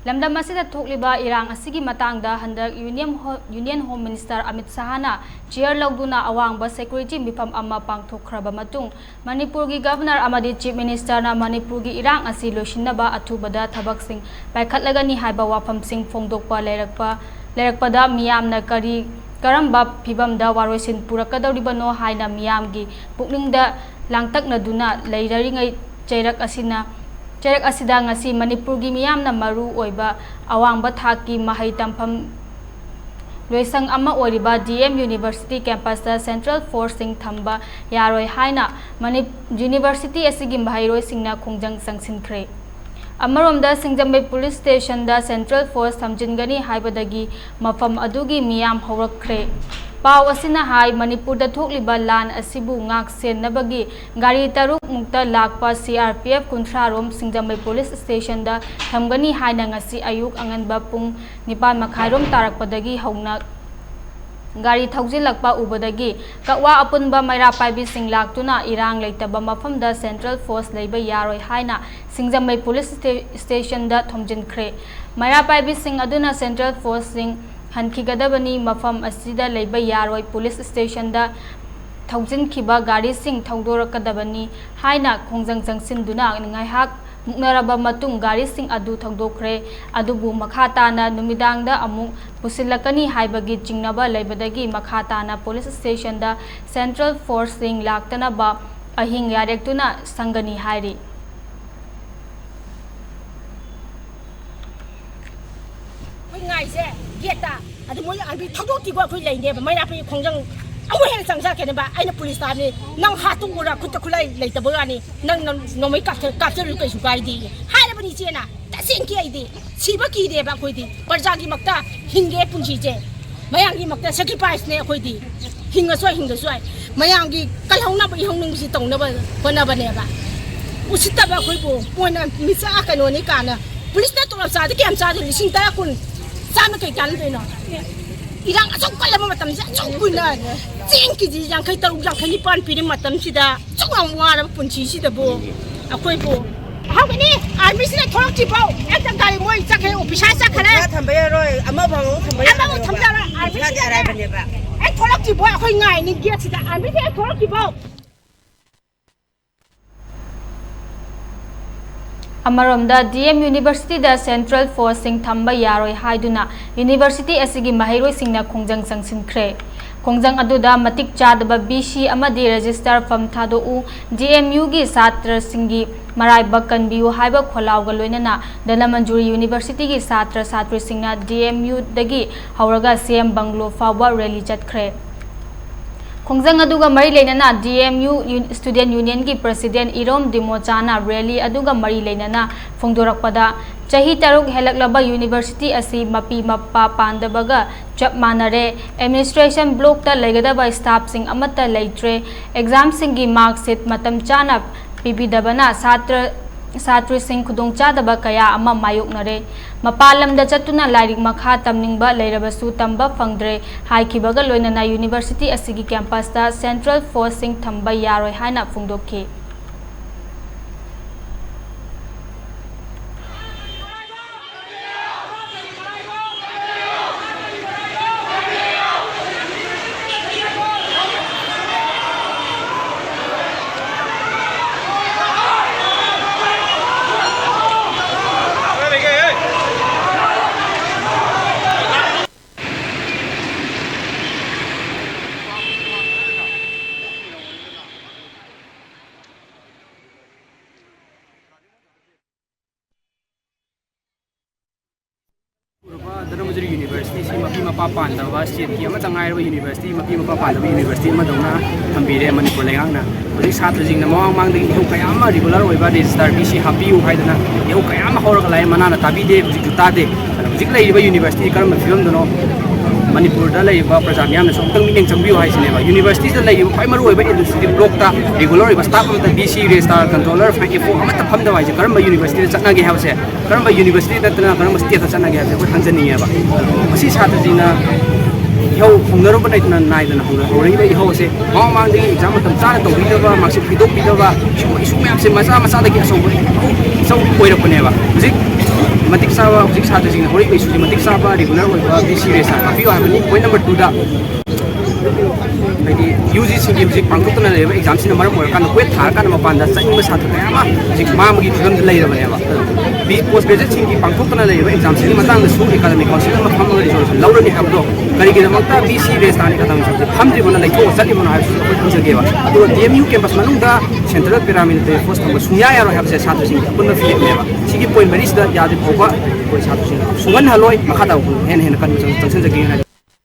lamdam asida thokliba erang asigi matangda handak Union Home Minister Amit Sahana chair lawduna awangba security mifam amma pangthokhraba matung Manipur gi Governor amadi Chief Minister na Manipur gi erang asi loisinaba athubada thabak sing paikhatlagani haiba wafam sing phongdokpa lerakpada miyamna karamba phibamda waroisin purakadawribano haina miyamgi pukningda langtaknaduna leiraringai chairak asida ngasi Manipur gi miyamna maru oiba awangba thaki mahai tampham loisang ama oiriba DMU University Campus da Central Forcing thamba yaroi haina University asigi mahairoi singna khongjang sangsinkhre Amaromda Singjambai Police Station da Central Force thamjingani haibadagi mafam adugi miyam hawrakkhre Pau asina hai Manipur da thokliba lan asibu ngak sennabagi gari taruk mukta lakpa CRPF kunthrarom Singjambai Police Station da thamgani haina ngasi ayuk anganba pung 9:30 tarakpadagi hauna gari thaujilakpa ubadagi Kakwa apunba maira paibi sing laktuna erang leitaba mafamda Central Force leiba yaroi haina Singjambai Police Station da thomjinkhre maira paibi sing aduna Central Force sing hankigadabani mafam asida leiba yaroi Police Station da thaujinkhiba gari sing thaudorakadabani haina khongjang jangsinduna ngaihak muknaraba matung gari sing adu thangdokkhre adubu makhatana numidangda amuk pusilakani haibagi chingnaba leibadagi makhatana Police Station da Central Force sing laktanaba ahing yarektuna sangani hairi Geta, ada mulai ambil thadok tiga aku lain dia, main apa yang kongjang, aku yang sangsa kena ba, aina polis tadi, nang hatu gula kuta kulai lain tabar ni, nang nomai kapser lukai sukai di, hai apa ni cina, tak sengki di, siapa ki dia ba aku di, perjagi makta hingga pun cije, mayangi makta sacrifice ni aku di, hingga suai, mayangi kalau nak ihong nung mesti tong nak ba ni ba, usita ba aku ibu, puana misa akan ni kana, polis na tolak sahaja, kiam sahaja, lising tak akun. Sama kay kan din no. Ilang asok kala mo matam siya, asok na. Singki di yang kay tarug yang kay pan pili matam sida. Asok ang wala punchi sida bo. Ako'y po. How many? Army sila tolak tibaw. Etang kay mo isa kay ofisa sa kana. Thambaya roy, ama bang thambaya. Ama thambaya army sila. Ay tolak tibaw ako'y ngay ni giat sida. Army sila tolak tibaw. Amaromda DM University da Central Force sing thamba yaroi haiduna University asigi mahairoi singna khongjang sangsinkhre khongjang aduda matik chadaba BC amadi register from thadou DMU gi satra singi marai bakkan biu haiba kholawga loinana dana manjuri University gi satra satri singna DMU dagi hauraga CM Banglo fawa rally chatkre khongjang aduga mari leinana DMU Student Union ki President Irom Dimochana rally aduga mari leinana phongdorakpada chahi taruk helaklaba University asi mapi mappa pandabaga chap manare administration block ta legadaba staff sing amata leitre exam singi mark sheet matam chana pibidabana satri sing khudong chadaba kaya ama mayoknare mapalamda chatuna lairik makha tamningba leirabasu tamba fangdre haikibaga loinana University asigi campus da Central Forcing thamba yaroi haina phungdokhi University si mapi mapapan dawa state ki ama tangai ro university mapi mapapan dawa university ma dongna thambire Manipur lengang na ori satla jing na mawang mang ding hu kaya ma regular oi ba register BC happy u haidana hu kaya ma hor galai mana na tabi de hujik ta de hujik lai ba university karam film dono Manipur da lai ba prajamyam na somtang mining chambiu hai sine ba university da lai pai maru oi ba administrative block ta regular oi ba staff ta BC register controller fa ifo ama ta pham da wai karam ba university chatna ge hause karam ba university da tana karam state chatna ge hause ko hanjani ba asi sat jina yo phungnaru ba naitna naidana hori ba yo se mawang mang ding exam tam chana to bi da ba maksi pidok bi da ba isu myam se masa da ki so ko ira pune ba hujik matik sawa hujik satrasing hori ko isu matik sawa regular oiba BC resa kafi habani point number 2 da Jadi UGC की music pangkut ना ले exam से number मोर kan kuat thar kan mapan dah sahing besar tu kaya mah music mah mungkin film tu lagi ramai apa di post graduate sing की pangkut ना ले exam से matang lesu academic council mah ham lagi soal lalu ni ham do kali kita makta BC race tani kata macam ham di mana lagi tu sali mana harus tu sebagai apa tu DMU campus mana dah central pyramid tu post tambah sunya ya roh habis satu sing pun dah film ni apa sigi point maris dah jadi apa point satu sing sungan haloi makata hen hen kan macam tension sebagai